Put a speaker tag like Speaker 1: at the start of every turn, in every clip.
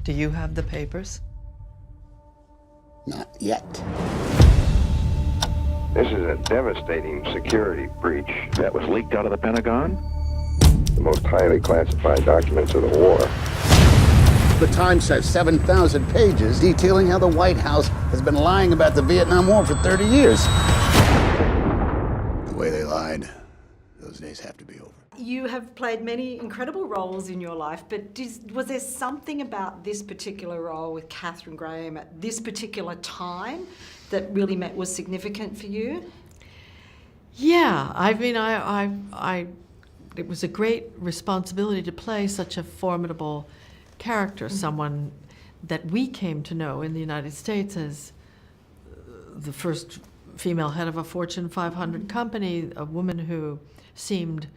Speaker 1: Do you have the papers?
Speaker 2: Not yet.
Speaker 3: This is a devastating security breach that was leaked out of the Pentagon. The most highly classified documents of the war.
Speaker 2: The Times has 7,000 pages detailing how the White House has been lying about the Vietnam War for 30 years. The way they lied, those days have to be over.
Speaker 4: You have played many incredible roles in your life, but was there something about this particular role with Katharine Graham at this particular time that really was significant for you?
Speaker 5: Yeah, I mean, it was a great responsibility to play such a formidable character, someone that we came to know in the United States as the first female head of a Fortune 500 company, a woman who seemed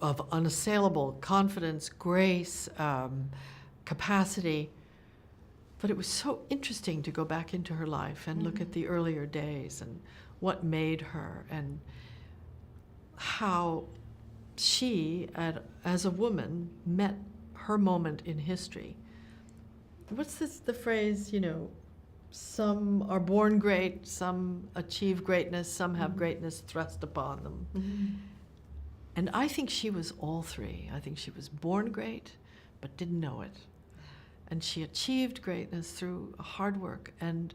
Speaker 5: of unassailable confidence, grace, capacity. But it was so interesting to go back into her life and look at the earlier days and what made her and how she, as a woman, met her moment in history. What's the phrase, some are born great, some achieve greatness, some have greatness thrust upon them. And I think she was all three. I think she was born great, but didn't know it. And she achieved greatness through hard work, and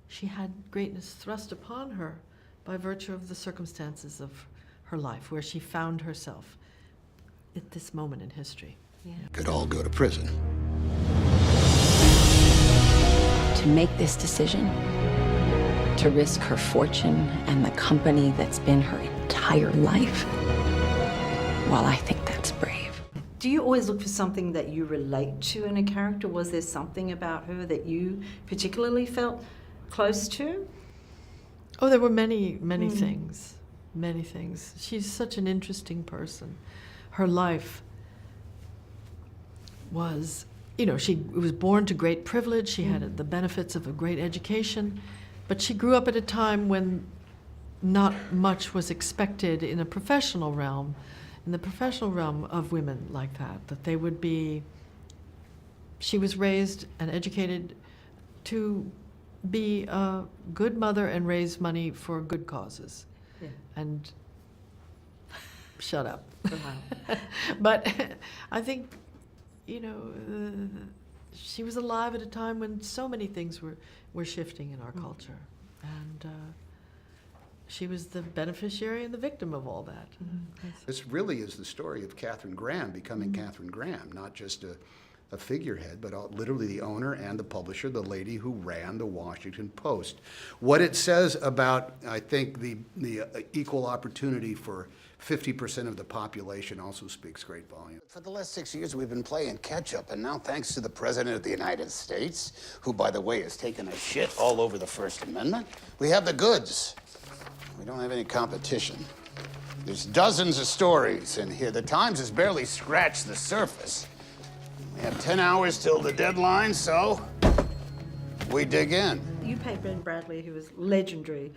Speaker 5: she had greatness thrust upon her by virtue of the circumstances of her life, where she found herself at this moment in history.
Speaker 4: Yeah.
Speaker 2: Could all go to prison.
Speaker 6: To make this decision, to risk her fortune and the company that's been her entire life, well, I think that's brave.
Speaker 4: Do you always look for something that you relate to in a character? Was there something about her that you particularly felt close to?
Speaker 5: Oh, there were many things, many things. She's such an interesting person. Her life was, she was born to great privilege. She had the benefits of a great education, but she grew up at a time when not much was expected in a professional realm, in the professional realm of women like that they would be, she was raised and educated to be a good mother and raise money for good causes.
Speaker 4: Yeah.
Speaker 5: And shut up.
Speaker 4: Wow.
Speaker 5: But I think, she was alive at a time when so many things were shifting in our culture. And she was the beneficiary and the victim of all that.
Speaker 2: This really is the story of Katharine Graham becoming Katharine Graham, not just a figurehead, but literally the owner and the publisher, the lady who ran the Washington Post. What it says about, I think, the equal opportunity for 50% of the population also speaks great volume. For the last 6 years, we've been playing catch-up, and now thanks to the President of the United States, who, by the way, has taken a shit all over the First Amendment, we have the goods. We don't have any competition. There's dozens of stories in here. The Times has barely scratched the surface. We have 10 hours till the deadline, so we dig in.
Speaker 4: You played Ben Bradley, who was legendary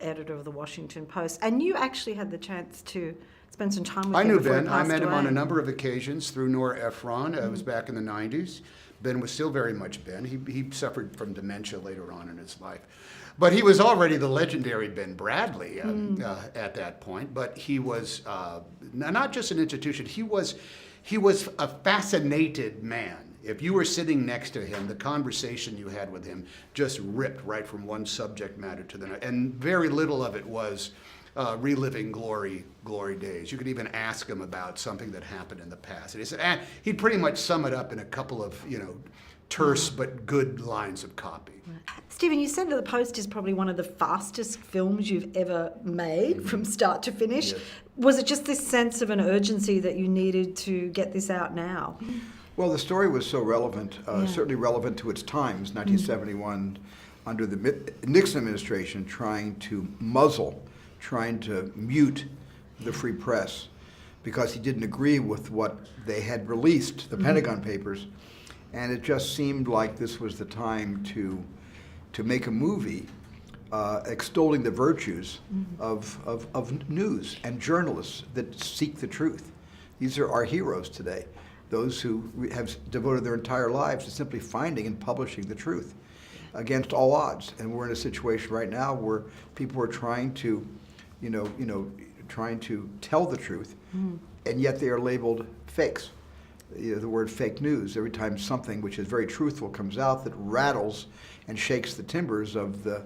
Speaker 4: editor of the Washington Post, and you actually had the chance to spend some time with him.
Speaker 2: I knew
Speaker 4: before he
Speaker 2: Ben. I
Speaker 4: passed
Speaker 2: met him on
Speaker 4: away.
Speaker 2: a number of occasions through Nora Ephron. It was back in the 90s. Ben was still very much Ben. He suffered from dementia later on in his life. But he was already the legendary Ben Bradley at that point. But he was not just an institution. He was a fascinated man. If you were sitting next to him, the conversation you had with him just ripped right from one subject matter to the next. And very little of it was reliving glory days. You could even ask him about something that happened in the past. And he said, he'd pretty much sum it up in a couple of, terse but good lines of copy.
Speaker 4: Stephen, you said that The Post is probably one of the fastest films you've ever made from start to finish.
Speaker 2: Yes.
Speaker 4: Was it just this sense of an urgency that you needed to get this out now?
Speaker 7: Well, the story was so relevant, certainly relevant to its times, 1971, under the Nixon administration, trying to mute the free press because he didn't agree with what they had released, the Pentagon Papers. And it just seemed like this was the time to make a movie extolling the virtues of news and journalists that seek the truth. These are our heroes today. those who have devoted their entire lives to simply finding and publishing the truth against all odds. And we're in a situation right now where people are trying to, trying to tell the truth, and yet they are labeled fakes. The word fake news, every time something which is very truthful comes out, that rattles and shakes the timbers of the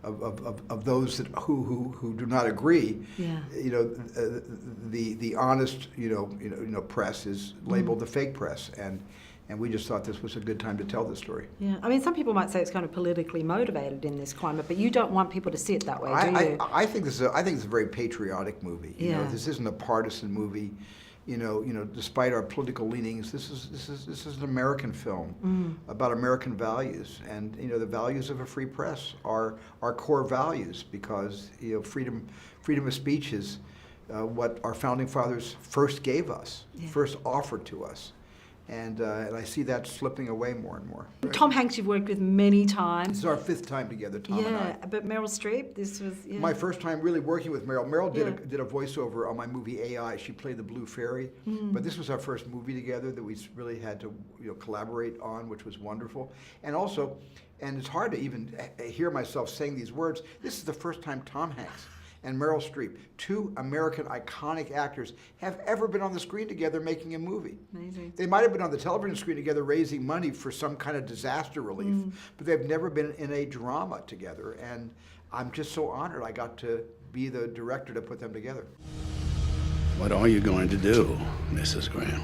Speaker 7: of those that who do not agree.
Speaker 4: Yeah.
Speaker 7: The honest press is labeled the fake press, and we just thought this was a good time to tell this story.
Speaker 4: Yeah, I mean, some people might say it's kind of politically motivated in this climate, but you don't want people to see it that way, do you?
Speaker 7: I think this is a very patriotic movie.
Speaker 4: Yeah.
Speaker 7: This isn't a partisan movie. Despite our political leanings, this is an American film about American values, and the values of a free press are our core values, because freedom of speech is what our founding fathers first gave us, first offered to us. And I see that slipping away more and more.
Speaker 4: Tom Hanks, you've worked with many times.
Speaker 7: This is our 5th time together, Tom and I.
Speaker 4: Yeah, but Meryl Streep, this was... Yeah.
Speaker 7: My first time really working with Meryl. Meryl did a voiceover on my movie AI. She played the Blue Fairy. But this was our first movie together that we really had to collaborate on, which was wonderful. And also, and it's hard to even hear myself saying these words, this is the first time Tom Hanks and Meryl Streep, 2 American iconic actors, have ever been on the screen together making a movie.
Speaker 4: Amazing.
Speaker 7: They might have been on the television screen together raising money for some kind of disaster relief, but they've never been in a drama together, and I'm just so honored I got to be the director to put them together.
Speaker 2: What are you going to do, Mrs. Graham?